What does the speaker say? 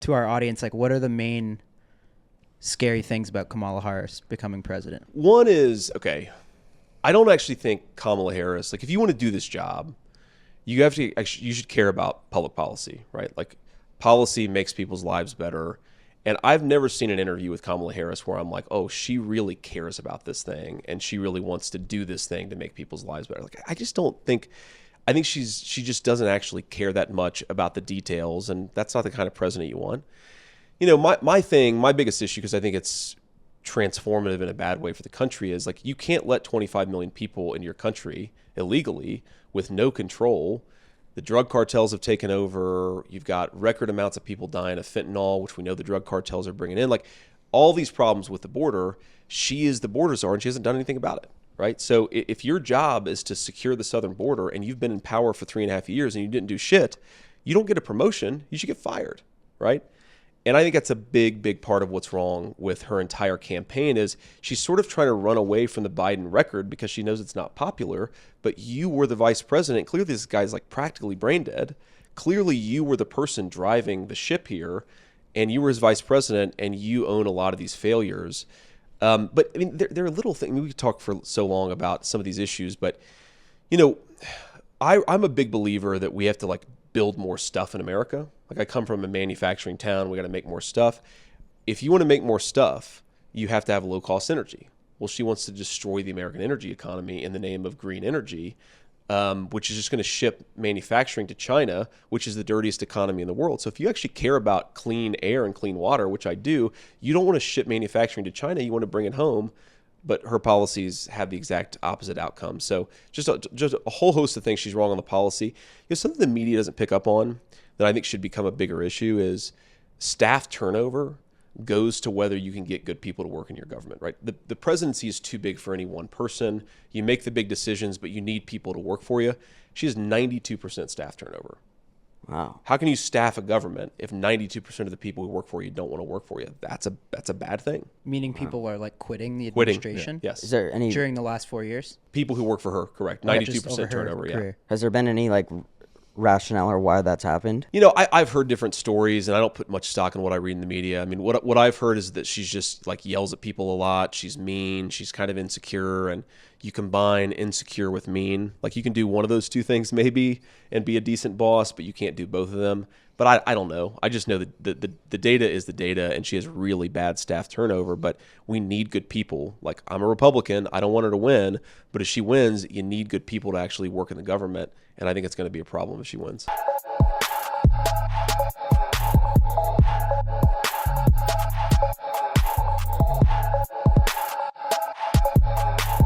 to our audience, like, what are the main scary things about Kamala Harris becoming president? One is, okay, I don't actually think Kamala Harris, like if you want to do this job, you have to actually, you should care about public policy, right? Like policy makes people's lives better. And I've never seen an interview with Kamala Harris where I'm like, oh, she really cares about this thing and she really wants to do this thing to make people's lives better. Like, I just don't think, I think she just doesn't actually care that much about the details, and that's not the kind of president you want. You know, my biggest issue, because I think it's transformative in a bad way for the country, is like you can't let 25 million people in your country illegally with no control. The drug cartels have taken over. You've got record amounts of people dying of fentanyl, which we know the drug cartels are bringing in. Like all these problems with the border, she is the border czar and she hasn't done anything about it, right? So if your job is to secure the southern border and you've been in power for 3.5 years and you didn't do shit, you don't get a promotion. You should get fired, right? And I think that's a big, big part of what's wrong with her entire campaign is she's sort of trying to run away from the Biden record because she knows it's not popular. But you were the vice president. Clearly, this guy's like practically brain dead. Clearly, you were the person driving the ship here, and you were his vice president, and you own a lot of these failures. But I mean, there are little things. I mean, we could talk for so long about some of these issues, but you know, I'm a big believer that we have to like build more stuff in America. Like I come from a manufacturing town. We got to make more stuff. If you want to make more stuff, you have to have low cost energy. Well, she wants to destroy the American energy economy in the name of green energy, which is just going to ship manufacturing to China, which is the dirtiest economy in the world. So if you actually care about clean air and clean water, which I do, you don't want to ship manufacturing to China. You want to bring it home. But her policies have the exact opposite outcome. So just a whole host of things she's wrong on the policy. You know, something the media doesn't pick up on that I think should become a bigger issue is staff turnover goes to whether you can get good people to work in your government, right? The presidency is too big for any one person. You make the big decisions, but you need people to work for you. She has 92% staff turnover. Wow. How can you staff a government if 92% of the people who work for you don't want to work for you? That's a bad thing. Meaning people are like quitting the Quitting, administration? yes. Is there any During the last 4 years? People who work for her, correct. Just 92% over her turnover, yeah. career. Has there been any like rationale or why that's happened? You know, I've heard different stories, and I don't put much stock in what I read in the media. I mean, what I've heard is that she's just like yells at people a lot. She's mean. She's kind of insecure, and you combine insecure with mean. Like you can do one of those two things maybe and be a decent boss, but you can't do both of them. But I don't know. I just know that the data is the data, and she has really bad staff turnover. But we need good people. Like I'm a Republican. I don't want her to win. But if she wins, you need good people to actually work in the government. And I think it's going to be a problem if she wins.